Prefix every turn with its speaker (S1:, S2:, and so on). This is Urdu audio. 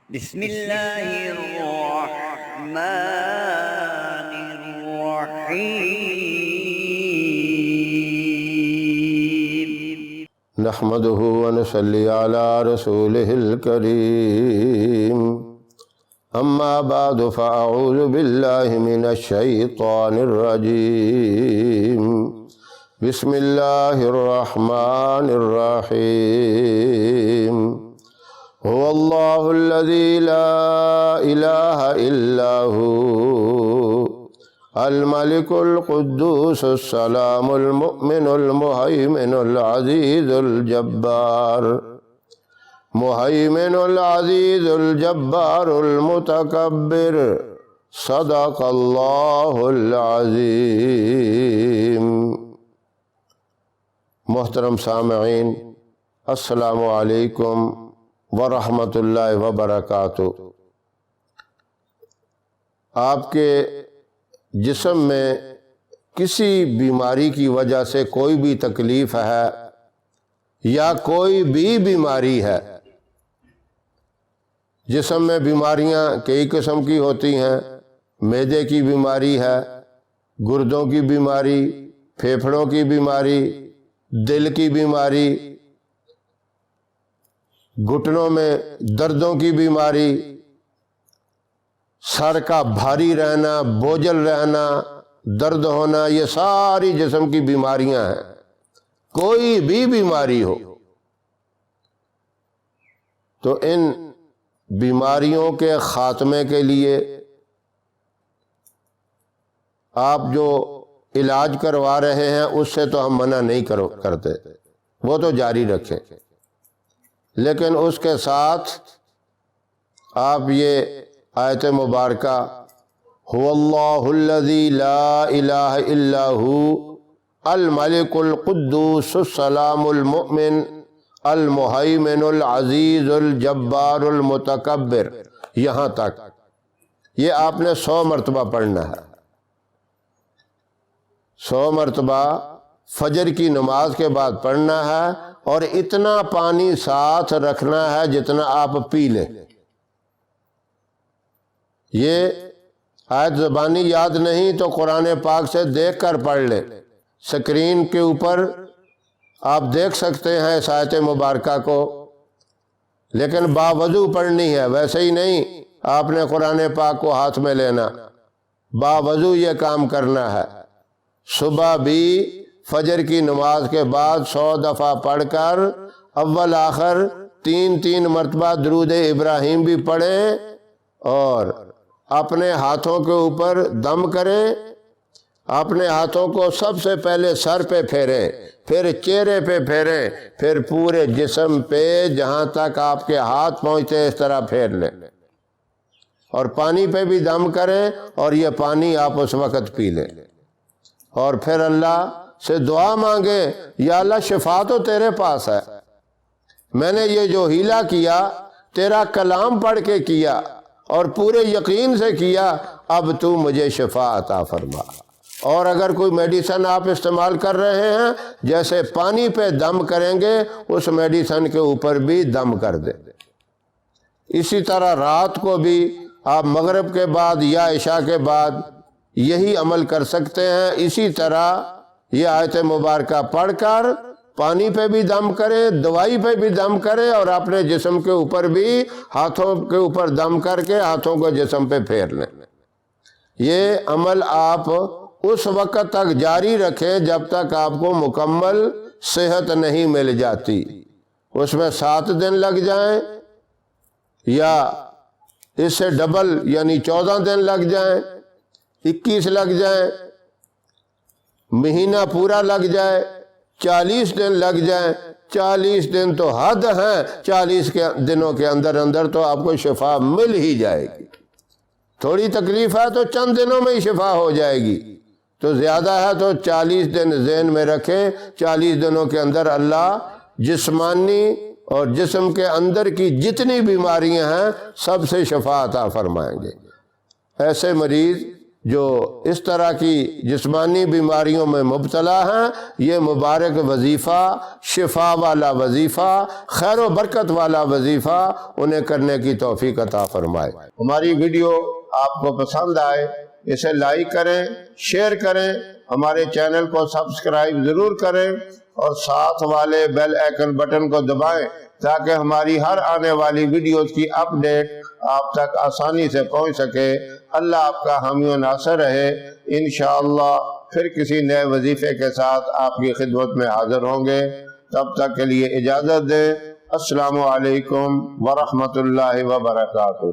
S1: بسم اللہ الرحمن الرحیم
S2: نحمده ونصلي على رسوله الكريم اما بعد فاعوذ بالله من الشيطان الرجيم بسم الله الرحمن الرحيم هو الله الذي لا اله الا هو الملك القدوس السلام المؤمن المهيمن العزيز الجبار مهيمن العزيز الجبار المتكبر صدق الله العظيم۔ محترم سامعین، السلام علیکم ورحمۃ اللہ وبرکاتہ۔ آپ کے جسم میں کسی بیماری کی وجہ سے کوئی بھی تکلیف ہے یا کوئی بھی بیماری ہے، جسم میں بیماریاں کئی قسم کی ہوتی ہیں، معدے کی بیماری ہے، گردوں کی بیماری، پھیپھڑوں کی بیماری، دل کی بیماری، گھٹنوں میں دردوں کی بیماری، سر کا بھاری رہنا، بوجھل رہنا، درد ہونا، یہ ساری جسم کی بیماریاں ہیں۔ کوئی بھی بیماری ہو تو ان بیماریوں کے خاتمے کے لیے آپ جو علاج کروا رہے ہیں اس سے تو ہم منع نہیں کرتے، وہ تو جاری رکھیں، لیکن اس کے ساتھ آپ یہ آیت مبارکہ هو اللہ الذی لا الہ الا هو الملک القدوس السلام المؤمن المہیمن العزیز الجبار المتکبر، یہاں تک یہ آپ نے 100 مرتبہ پڑھنا ہے۔ 100 مرتبہ فجر کی نماز کے بعد پڑھنا ہے، اور اتنا پانی ساتھ رکھنا ہے جتنا آپ پی لیں۔ یہ آیت زبانی یاد نہیں تو قرآن پاک سے دیکھ کر پڑھ لیں۔ سکرین کے اوپر آپ دیکھ سکتے ہیں اس آیت مبارکہ کو، لیکن باوضو پڑھنی ہے، ویسے ہی نہیں آپ نے قرآن پاک کو ہاتھ میں لینا، باوضو یہ کام کرنا ہے۔ صبح بھی فجر کی نماز کے بعد 100 دفعہ پڑھ کر اول آخر 3 مرتبہ درود ابراہیم بھی پڑھیں، اور اپنے ہاتھوں کے اوپر دم کریں۔ اپنے ہاتھوں کو سب سے پہلے سر پہ پھیریں، پھر چہرے پہ پھیریں، پھر پورے جسم پہ جہاں تک آپ کے ہاتھ پہنچتے اس طرح پھیر لیں، اور پانی پہ بھی دم کریں، اور یہ پانی آپ اس وقت پی لیں، اور پھر اللہ سے دعا مانگے، یا اللہ شفا تو تیرے پاس ہے، میں نے یہ جو ہیلا کیا تیرا کلام پڑھ کے کیا اور پورے یقین سے کیا، اب تو مجھے شفا عطا فرما۔ اور اگر کوئی میڈیسن آپ استعمال کر رہے ہیں، جیسے پانی پہ دم کریں گے اس میڈیسن کے اوپر بھی دم کر دیں۔ اسی طرح رات کو بھی آپ مغرب کے بعد یا عشاء کے بعد یہی عمل کر سکتے ہیں۔ اسی طرح یہ آیت مبارکہ پڑھ کر پانی پہ بھی دم کریں، دوائی پہ بھی دم کریں، اور اپنے جسم کے اوپر بھی ہاتھوں کے اوپر دم کر کے ہاتھوں کو جسم پہ پھیر لیں۔ یہ عمل آپ اس وقت تک جاری رکھیں جب تک آپ کو مکمل صحت نہیں مل جاتی۔ اس میں 7 دن لگ جائیں یا اس سے ڈبل یعنی 14 دن لگ جائیں، 21 لگ جائیں، مہینہ پورا لگ جائے، 40 دن لگ جائیں، 40 دن تو حد ہیں، 40 دنوں کے اندر تو آپ کو شفا مل ہی جائے گی۔ تھوڑی تکلیف ہے تو چند دنوں میں ہی شفا ہو جائے گی، تو زیادہ ہے تو 40 دن ذہن میں رکھیں، 40 دنوں کے اندر اللہ جسمانی اور جسم کے اندر کی جتنی بیماریاں ہیں سب سے شفا عطا فرمائیں گے۔ ایسے مریض جو اس طرح کی جسمانی بیماریوں میں مبتلا ہیں، یہ مبارک وظیفہ، شفا والا وظیفہ، خیر و برکت والا وظیفہ انہیں کرنے کی توفیق عطا فرمائے۔ ہماری ویڈیو آپ کو پسند آئے اسے لائک کریں، شیئر کریں، ہمارے چینل کو سبسکرائب ضرور کریں اور ساتھ والے بیل آئیکن بٹن کو دبائیں تاکہ ہماری ہر آنے والی ویڈیوز کی اپڈیٹ آپ تک آسانی سے پہنچ سکے۔ اللہ آپ کا حامی و ناصر رہے۔ انشاءاللہ پھر کسی نئے وظیفے کے ساتھ آپ کی خدمت میں حاضر ہوں گے، تب تک کے لیے اجازت دیں۔ السلام علیکم ورحمۃ اللہ وبرکاتہ۔